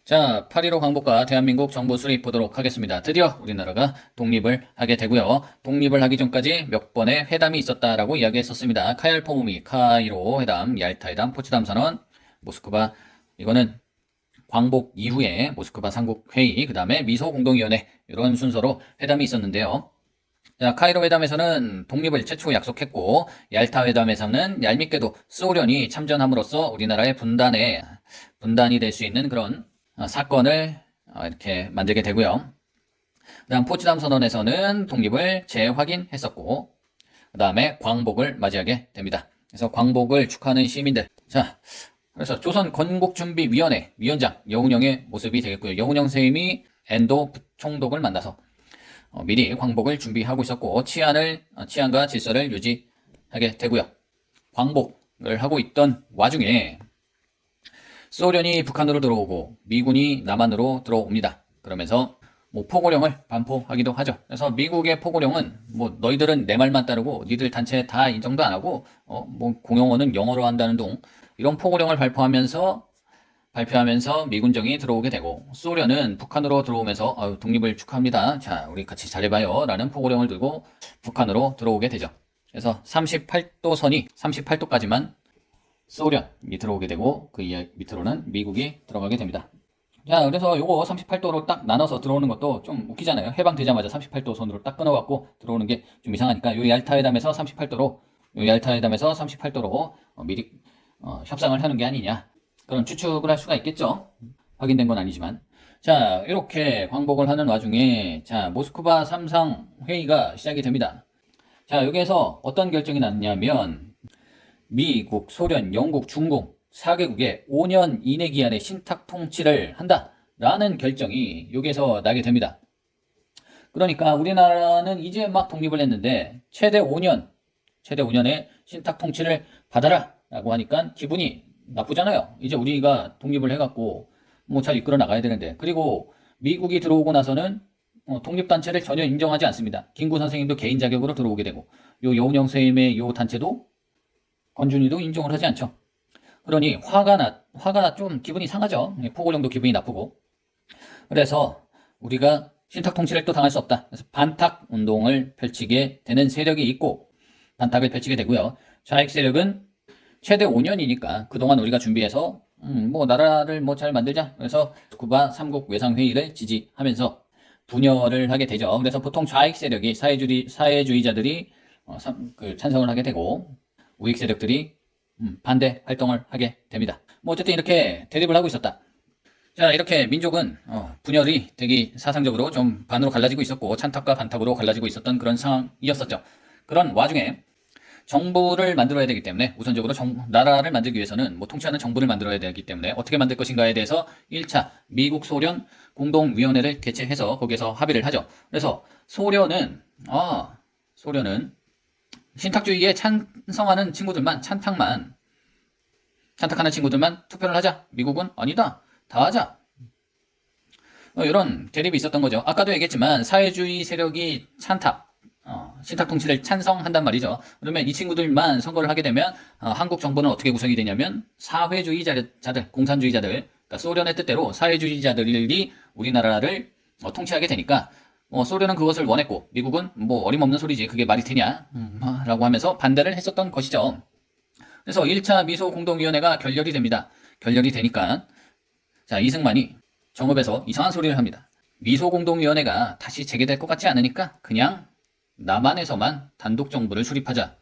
자, 8.15 광복과 대한민국 정부 수립 보도록 하겠습니다. 드디어 우리나라가 독립을 하게 되고요. 독립을 하기 전까지 몇 번의 회담이 있었다라고 이야기했었습니다. 카얄 포모미, 카이로 회담, 얄타 회담, 포츠담 선언, 모스크바, 이거는 광복 이후에 모스크바 삼국 회의, 그 다음에 미소 공동위원회 이런 순서로 회담이 있었는데요. 자, 카이로 회담에서는 독립을 최초 약속했고, 얄타 회담에서는 얄밉게도 소련이 참전함으로써 우리나라의 분단이 될 수 있는 그런 사건을 이렇게 만들게 되고요. 그 다음 포츠담 선언에서는 독립을 재확인했었고, 그 다음에 광복을 맞이하게 됩니다. 그래서 광복을 축하하는 시민들. 자, 그래서 조선 건국준비위원회 위원장 여운형의 모습이 되겠고요. 여운형 선생님이 엔도 총독을 만나서 미리 광복을 준비하고 있었고, 치안과 질서를 유지하게 되고요. 광복을 하고 있던 와중에 소련이 북한으로 들어오고 미군이 남한으로 들어옵니다. 그러면서 포고령을 반포하기도 하죠. 그래서 미국의 포고령은 너희들은 내 말만 따르고 니들 단체 다 인정도 안 하고 공용어는 영어로 한다는 둥, 이런 포고령을 발표하면서 미군정이 들어오게 되고, 소련은 북한으로 들어오면서 독립을 축하합니다. 자, 우리 같이 잘해봐요 라는 포고령을 들고 북한으로 들어오게 되죠. 그래서 38도 선이 38도까지만 소련이 들어오게 되고, 그 밑으로는 미국이 들어가게 됩니다. 자, 그래서 요거 38도로 딱 나눠서 들어오는 것도 좀 웃기잖아요. 해방되자마자 38도 선으로 딱 끊어갖고 들어오는 게 좀 이상하니까, 요 얄타 회담에서 38도로 미리 협상을 하는 게 아니냐, 그런 추측을 할 수가 있겠죠. 확인된 건 아니지만. 자, 이렇게 광복을 하는 와중에, 자, 모스크바 3상 회의가 시작이 됩니다. 자, 여기에서 어떤 결정이 났냐면, 미국, 소련, 영국, 중국 4개국의 5년 이내 기한의 신탁 통치를 한다라는 결정이 여기에서 나게 됩니다. 그러니까 우리나라는 이제 막 독립을 했는데 최대 5년의 신탁 통치를 받아라 라고 하니까 기분이 나쁘잖아요. 이제 우리가 독립을 해갖고 잘 이끌어 나가야 되는데, 그리고 미국이 들어오고 나서는 독립단체를 전혀 인정하지 않습니다. 김구 선생님도 개인 자격으로 들어오게 되고, 요 여운형 선생님의 요 단체도 권준희도 인정을 하지 않죠. 그러니 화가 좀 기분이 상하죠. 포고령도 기분이 나쁘고. 그래서 우리가 신탁 통치를 또 당할 수 없다. 그래서 반탁 운동을 펼치게 되는 세력이 있고, 반탁을 펼치게 되고요. 좌익 세력은 최대 5년이니까 그동안 우리가 준비해서 나라를 잘 만들자. 그래서 쿠바 삼국 외상회의를 지지하면서 분열을 하게 되죠. 그래서 보통 좌익 세력이 사회주의자들이 찬성을 하게 되고, 우익 세력들이 반대 활동을 하게 됩니다. 어쨌든 이렇게 대립을 하고 있었다. 자, 이렇게 민족은 분열이 되게 사상적으로 좀 반으로 갈라지고 있었고, 찬탁과 반탁으로 갈라지고 있었던 그런 상황이었었죠. 그런 와중에 정부를 만들어야 되기 때문에, 우선적으로 나라를 만들기 위해서는 통치하는 정부를 만들어야 되기 때문에 어떻게 만들 것인가에 대해서 1차 미국 소련 공동위원회를 개최해서 거기에서 합의를 하죠. 그래서 소련은 신탁주의에 찬성하는 친구들만, 찬탁하는 친구들만 투표를 하자. 미국은 아니다, 다 하자. 이런 대립이 있었던 거죠. 아까도 얘기했지만 사회주의 세력이 신탁 통치를 찬성한단 말이죠. 그러면 이 친구들만 선거를 하게 되면 한국 정부는 어떻게 구성이 되냐면, 사회주의자들, 공산주의자들, 그러니까 소련의 뜻대로 사회주의자들이 우리나라를 통치하게 되니까, 소련은 그것을 원했고 미국은 어림없는 소리지 그게 말이 되냐 라고 하면서 반대를 했었던 것이죠. 그래서 1차 미소 공동위원회가 결렬이 됩니다. 결렬이 되니까, 자, 이승만이 정읍에서 이상한 소리를 합니다. 미소 공동위원회가 다시 재개될 것 같지 않으니까 그냥 남한에서만 단독 정부를 수립하자.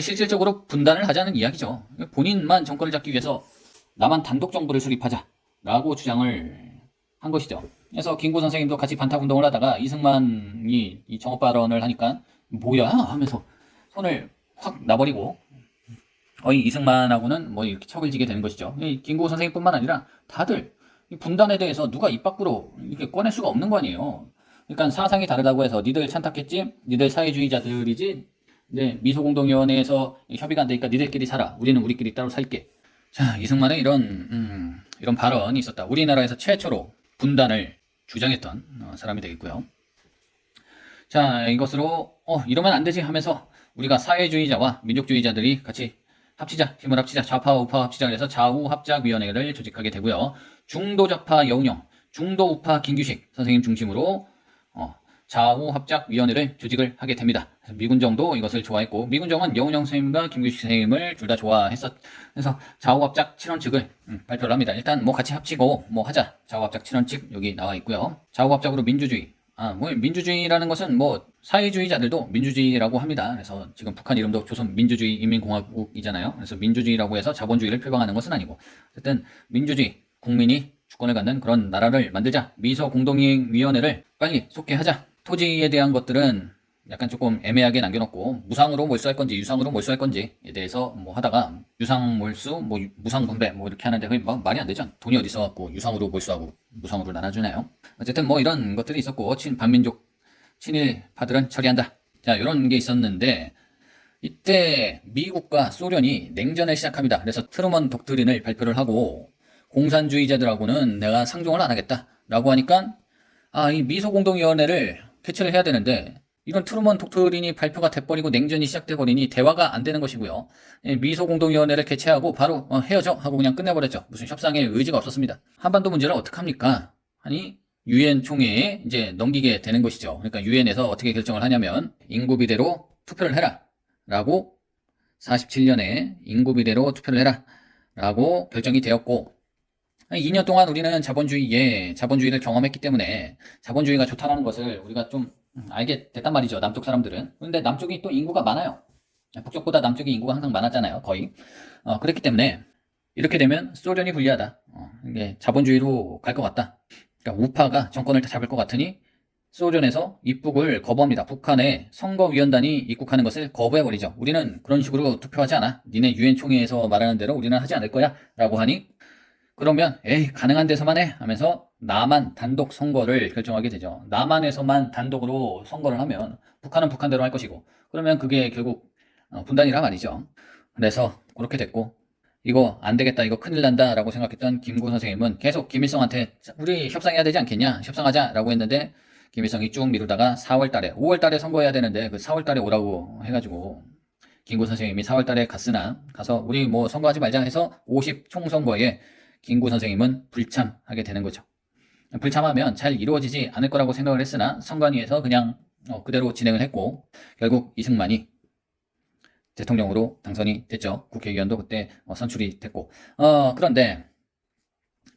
실질적으로 분단을 하자는 이야기죠. 본인만 정권을 잡기 위해서 남한 단독 정부를 수립하자라고 주장을 한 것이죠. 그래서 김구 선생님도 같이 반탁운동을 하다가 이승만이 이 정업 발언을 하니까 뭐야 하면서 손을 확 놔버리고, 이승만하고는 이렇게 척을 지게 되는 것이죠. 김구 선생님뿐만 아니라 다들 이 분단에 대해서 누가 입 밖으로 이렇게 꺼낼 수가 없는 거 아니에요. 그러니까 사상이 다르다고 해서 니들 찬탁했지? 니들 사회주의자들이지? 네, 미소공동위원회에서 협의가 안 되니까 니들끼리 살아. 우리는 우리끼리 따로 살게. 자, 이승만은 이런 발언이 있었다. 우리나라에서 최초로 분단을 주장했던 사람이 되겠고요. 자, 이것으로 이러면 안 되지 하면서 우리가 사회주의자와 민족주의자들이 같이 합치자, 힘을 합치자, 좌파 우파 합치자 그래서 좌우합작위원회를 조직하게 되고요. 중도좌파 여운형, 중도우파 김규식 선생님 중심으로 좌우합작위원회를 조직을 하게 됩니다. 미군정도 이것을 좋아했고, 미군정은 여운형 선생님과 김규식 선생님을 둘 다 그래서 좌우합작 7원칙을 발표를 합니다. 일단 뭐 같이 합치고 뭐 하자. 좌우합작 7원칙 여기 나와 있고요. 좌우합작으로 민주주의. 뭐 민주주의라는 것은 뭐 사회주의자들도 민주주의라고 합니다. 그래서 지금 북한 이름도 조선민주주의 인민공화국이잖아요. 그래서 민주주의라고 해서 자본주의를 표방하는 것은 아니고, 어쨌든 민주주의, 국민이 주권을 갖는 그런 나라를 만들자. 미소공동이행위원회를 빨리 속개하자. 토지에 대한 것들은 약간 조금 애매하게 남겨놓고, 무상으로 몰수할 건지 유상으로 몰수할 건지에 대해서 뭐 하다가, 유상 몰수, 뭐 무상 분배 뭐 이렇게 하는데 그게 뭐 말이 안 되죠. 돈이 어디 있어갖고 유상으로 몰수하고 무상으로 나눠주나요? 어쨌든 뭐 이런 것들이 있었고, 반민족 친일파들은 처리한다. 자, 이런 게 있었는데, 이때 미국과 소련이 냉전을 시작합니다. 그래서 트루먼 독트린을 발표를 하고, 공산주의자들하고는 내가 상종을 안 하겠다 라고 하니까, 이 미소공동위원회를 개최를 해야 되는데, 이런 트루먼 독트린이 발표가 돼버리고 냉전이 시작돼버리니 대화가 안 되는 것이고요. 미소공동위원회를 개최하고 바로 헤어져 하고 그냥 끝내버렸죠. 무슨 협상의 의지가 없었습니다. 한반도 문제를 어떡합니까? 하니 유엔 총회에 이제 넘기게 되는 것이죠. 그러니까 유엔에서 어떻게 결정을 하냐면, 인구비례로 투표를 해라 라고, 47년에 인구비례로 투표를 해라 라고 결정이 되었고, 2년 동안 우리는 자본주의를 경험했기 때문에 자본주의가 좋다는 것을 우리가 좀 알게 됐단 말이죠. 남쪽 사람들은. 그런데 남쪽이 또 인구가 많아요. 북쪽보다 남쪽이 인구가 항상 많았잖아요. 거의. 그렇기 때문에 이렇게 되면 소련이 불리하다. 이게 자본주의로 갈 것 같다. 그러니까 우파가 정권을 다 잡을 것 같으니 소련에서 입국을 거부합니다. 북한에 선거위원단이 입국하는 것을 거부해버리죠. 우리는 그런 식으로 투표하지 않아. 니네 유엔 총회에서 말하는 대로 우리는 하지 않을 거야 라고 하니, 그러면 가능한 데서만 해 하면서 남한 단독 선거를 결정하게 되죠. 남한에서만 단독으로 선거를 하면 북한은 북한대로 할 것이고, 그러면 그게 결국 분단이라 말이죠. 그래서 그렇게 됐고, 이거 안 되겠다, 이거 큰일 난다 라고 생각했던 김구 선생님은 계속 김일성한테 우리 협상해야 되지 않겠냐, 협상하자 라고 했는데, 김일성이 쭉 미루다가 4월달에 5월달에 선거해야 되는데 그 4월달에 오라고 해가지고 김구 선생님이 4월달에 가서 우리 뭐 선거하지 말자 해서 50 총선거에 김구 선생님은 불참하게 되는 거죠. 불참하면 잘 이루어지지 않을 거라고 생각을 했으나 선관위에서 그냥 그대로 진행을 했고, 결국 이승만이 대통령으로 당선이 됐죠. 국회의원도 그때 선출이 됐고, 그런데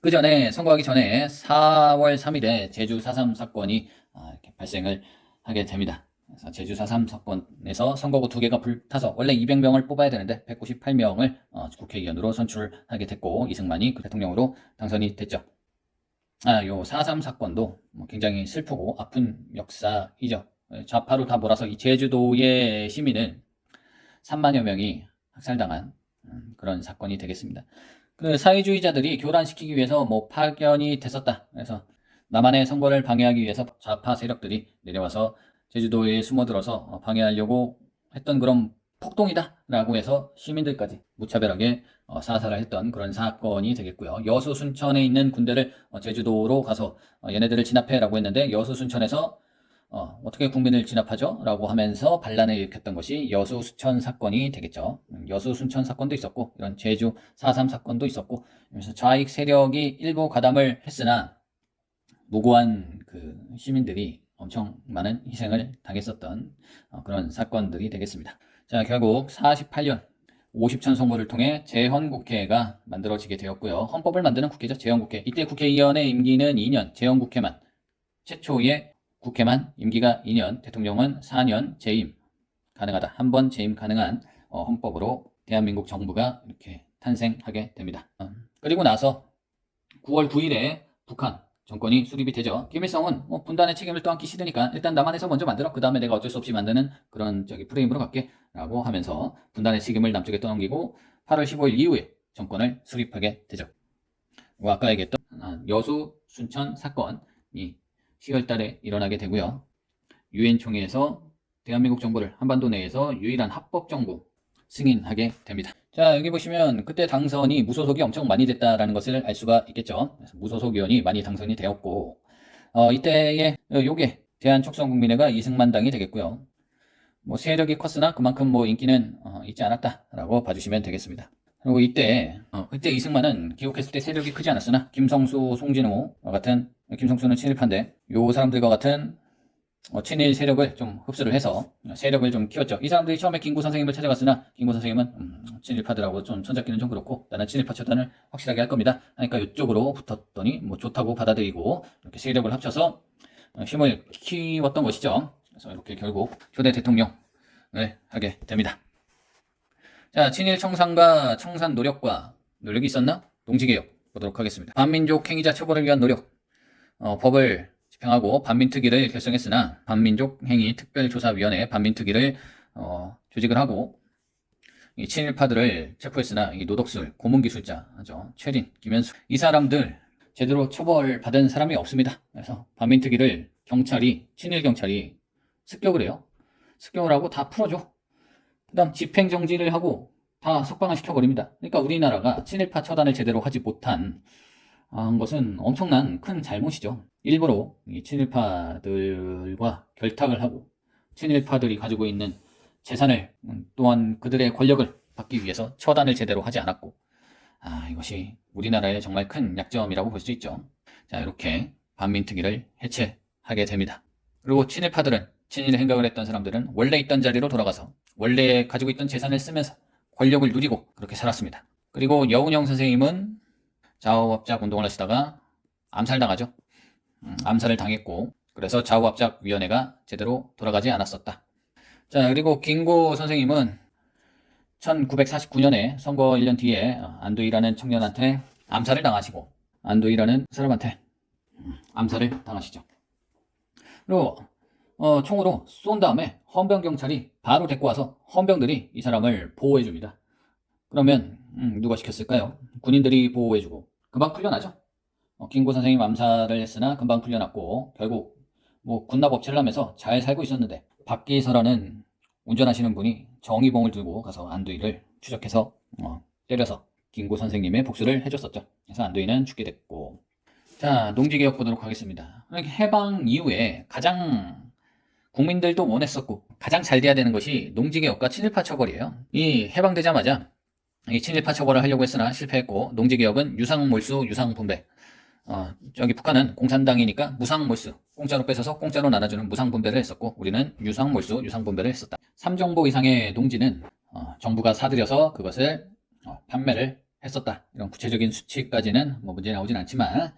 그 전에, 선거하기 전에 4월 3일에 제주 4.3 사건이 이렇게 발생을 하게 됩니다. 그래서 제주 4.3 사건에서 선거구 2개가 불타서 원래 200명을 뽑아야 되는데 198명을 국회의원으로 선출하게 됐고, 이승만이 그 대통령으로 당선이 됐죠. 요 4.3 사건도 굉장히 슬프고 아픈 역사이죠. 좌파로 다 몰아서 이 제주도의 시민을 3만여 명이 학살당한 그런 사건이 되겠습니다. 그 사회주의자들이 교란시키기 위해서 뭐 파견이 됐었다. 그래서 남한의 선거를 방해하기 위해서 좌파 세력들이 내려와서 제주도에 숨어들어서 방해하려고 했던 그런 폭동이다 라고 해서 시민들까지 무차별하게 사살을 했던 그런 사건이 되겠고요. 여수 순천에 있는 군대를 제주도로 가서 얘네들을 진압해 라고 했는데, 여수 순천에서 어떻게 국민을 진압하죠? 라고 하면서 반란을 일으켰던 것이 여수 순천 사건이 되겠죠. 여수 순천 사건도 있었고, 이런 제주 4.3 사건도 있었고, 그래서 좌익 세력이 일부 가담을 했으나 무고한 그 시민들이 엄청 많은 희생을 당했었던 그런 사건들이 되겠습니다. 자, 결국 48년 50천 선거를 통해 재헌국회가 만들어지게 되었고요. 헌법을 만드는 국회죠. 재헌국회. 이때 국회의원의 임기는 2년, 재헌국회만, 최초의 국회만 임기가 2년, 대통령은 4년 재임 가능하다. 한 번 재임 가능한 헌법으로 대한민국 정부가 이렇게 탄생하게 됩니다. 그리고 나서 9월 9일에 북한 정권이 수립이 되죠. 김일성은 분단의 책임을 또 안기 싫으니까 일단 남한에서 먼저 만들어, 그 다음에 내가 어쩔 수 없이 만드는 그런 프레임으로 갈게 라고 하면서 분단의 책임을 남쪽에 떠넘기고 8월 15일 이후에 정권을 수립하게 되죠. 아까 얘기했던 여수 순천 사건이 10월 달에 일어나게 되고요. 유엔 총회에서 대한민국 정부를 한반도 내에서 유일한 합법 정부 승인하게 됩니다. 자, 여기 보시면 그때 당선이 무소속이 엄청 많이 됐다라는 것을 알 수가 있겠죠. 그래서 무소속 의원이 많이 당선이 되었고, 이때에 요게 대한촉성국민회가 이승만 당이 되겠고요. 뭐 세력이 컸으나 그만큼 뭐 인기는 있지 않았다라고 봐주시면 되겠습니다. 그리고 이때 이승만은 기록했을 때 세력이 크지 않았으나 김성수, 송진호와 같은, 김성수는 친일파인데 요 사람들과 같은 친일 세력을 좀 흡수를 해서 세력을 좀 키웠죠. 이 사람들이 처음에 김구 선생님을 찾아갔으나 김구 선생님은 친일파들하고 좀 손잡기는 좀 그렇고 나는 친일파 처단을 확실하게 할 겁니다 하니까 이쪽으로 붙었더니 뭐 좋다고 받아들이고 이렇게 세력을 합쳐서 힘을 키웠던 것이죠. 그래서 이렇게 결국 초대 대통령을 하게 됩니다. 자, 친일 청산과 청산 노력이 있었나? 농지개혁 보도록 하겠습니다. 반민족 행위자 처벌을 위한 노력, 법을 집행하고 반민특위를 결성했으나 반민족 행위 특별조사위원회 반민특위를 조직을 하고 이 친일파들을 체포했으나 이 노덕술, 고문기술자, 최린, 김현수 이 사람들 제대로 처벌받은 사람이 없습니다. 그래서 반민특위를 친일 경찰이 습격을 해요. 습격을 하고 다 풀어줘. 그 다음 집행정지를 하고 다 석방을 시켜버립니다. 그러니까 우리나라가 친일파 처단을 제대로 하지 못한 것은 엄청난 큰 잘못이죠. 일부러 이 친일파들과 결탁을 하고 친일파들이 가지고 있는 재산을 또한 그들의 권력을 받기 위해서 처단을 제대로 하지 않았고 이것이 우리나라의 정말 큰 약점이라고 볼 수 있죠. 자, 이렇게 반민특위를 해체하게 됩니다. 그리고 친일파들은 친일 행각을 했던 사람들은 원래 있던 자리로 돌아가서 원래 가지고 있던 재산을 쓰면서 권력을 누리고 그렇게 살았습니다. 그리고 여운형 선생님은 좌우합작 운동을 하시다가 암살당하죠. 암살을 당했고 그래서 좌우합작위원회가 제대로 돌아가지 않았었다. 자, 그리고 김구 선생님은 1949년에 선거 1년 뒤에 안두희라는 청년한테 암살을 당하시고 안두희라는 사람한테 암살을 당하시죠. 그리고 총으로 쏜 다음에 헌병경찰이 바로 데리고 와서 헌병들이 이 사람을 보호해줍니다. 그러면 누가 시켰을까요? 군인들이 보호해주고 금방 풀려나죠. 김구 선생님 암살을 했으나 금방 풀려났고 결국 뭐 군납업체를 하면서 잘 살고 있었는데 박기서라는 운전하시는 분이 정의봉을 들고 가서 안두희를 추적해서 때려서 김구 선생님의 복수를 해줬었죠. 그래서 안두희는 죽게 됐고, 자, 농지개혁 보도록 하겠습니다. 해방 이후에 가장 국민들도 원했었고 가장 잘 돼야 되는 것이 농지개혁과 친일파 처벌이에요. 이 해방되자마자 이 친일파 처벌을 하려고 했으나 실패했고 농지개혁은 유상몰수, 유상분배. 저기 북한은 공산당이니까 무상몰수, 공짜로 뺏어서 공짜로 나눠주는 무상분배를 했었고 우리는 유상몰수, 유상분배를 했었다. 3정보 이상의 농지는 정부가 사들여서 그것을 판매를 했었다. 이런 구체적인 수치까지는 뭐 문제 나오진 않지만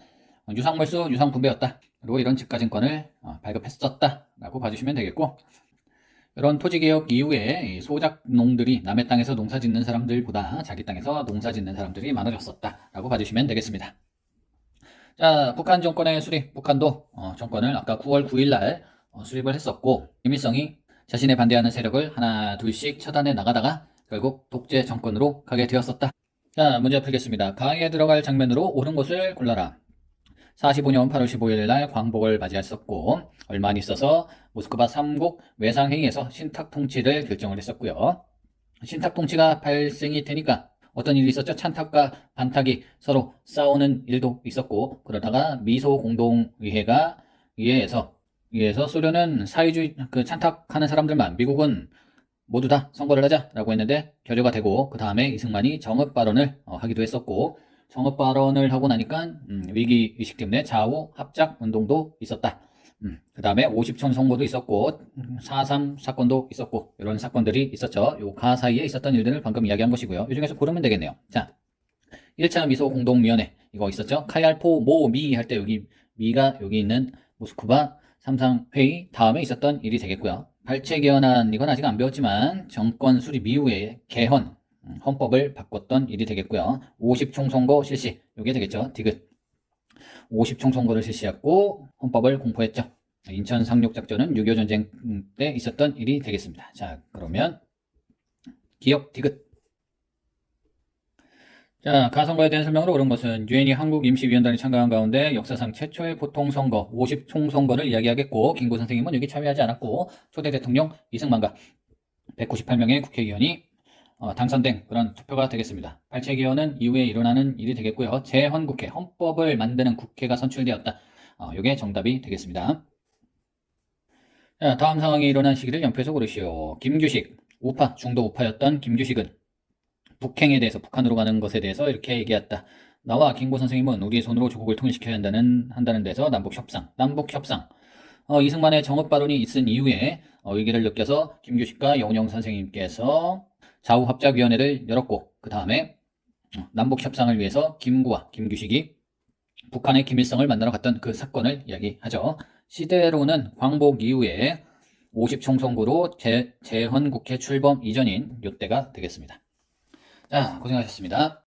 유상몰수, 유상분배였다. 그리고 이런 집가증권을 발급했었다라고 봐주시면 되겠고, 이런 토지개혁 이후에 소작농들이 남의 땅에서 농사 짓는 사람들보다 자기 땅에서 농사 짓는 사람들이 많아졌었다라고 봐주시면 되겠습니다. 자, 북한 정권의 수립, 북한도 정권을 아까 9월 9일 날 수립을 했었고 김일성이 자신의 반대하는 세력을 하나 둘씩 처단해 나가다가 결국 독재 정권으로 가게 되었었다. 자, 문제 풀겠습니다. 강의에 들어갈 장면으로 옳은 것을 골라라. 45년 8월 15일 날 광복을 맞이했었고 얼마 안 있어서 모스크바 3국 외상회의에서 신탁통치를 결정을 했었고요. 신탁통치가 발생이 되니까 어떤 일이 있었죠? 찬탁과 반탁이 서로 싸우는 일도 있었고 그러다가 미소공동의회가 의회에서 소련은 사회주의 찬탁하는 사람들만, 미국은 모두 다 선거를 하자라고 했는데 결의가 되고 그 다음에 이승만이 정읍 발언을 하기도 했었고 정읍 발언을 하고 나니까 위기 의식 때문에 좌우 합작 운동도 있었다. 그 다음에 50촌 선거도 있었고 4.3 사건도 있었고 이런 사건들이 있었죠. 요 가 사이에 있었던 일들을 방금 이야기한 것이고요. 이 중에서 고르면 되겠네요. 자, 1차 미소공동위원회 이거 있었죠. 카얄포 모미 할 때 여기 미가 여기 있는 모스크바 삼상회의 다음에 있었던 일이 되겠고요. 발췌 개헌안 이건 아직 안 배웠지만 정권 수립 이후에 개헌 헌법을 바꿨던 일이 되겠고요. 50총선거 실시 이게 되겠죠. 디귿 50총선거를 실시했고 헌법을 공포했죠. 인천 상륙작전은 6.25 전쟁 때 있었던 일이 되겠습니다. 자, 그러면 기억 디귿. 자, 가선거에 대한 설명으로 그런 것은 유엔이 한국임시위원단이 참가한 가운데 역사상 최초의 보통선거 50총선거를 이야기하겠고 김구 선생님은 여기 참여하지 않았고 초대 대통령 이승만과 198명의 국회의원이 당선된 그런 투표가 되겠습니다. 발췌개헌은 이후에 일어나는 일이 되겠고요. 재헌국회, 헌법을 만드는 국회가 선출되었다. 이게 정답이 되겠습니다. 자, 다음 상황이 일어난 시기를 연표해서 고르시오. 김규식, 우파, 중도 우파였던 김규식은 북행에 대해서, 북한으로 가는 것에 대해서 이렇게 얘기했다. 나와 김고 선생님은 우리 손으로 조국을 통일시켜야 한다는 데서 남북협상. 이승만의 정업 발언이 있은 이후에 위기를 느껴서 김규식과 영운영 선생님께서 좌우합작위원회를 열었고, 그 다음에 남북협상을 위해서 김구와 김규식이 북한의 김일성을 만나러 갔던 그 사건을 이야기하죠. 시대로는 광복 이후에 50총선구로 재헌국회 출범 이전인 이때가 되겠습니다. 자, 고생하셨습니다.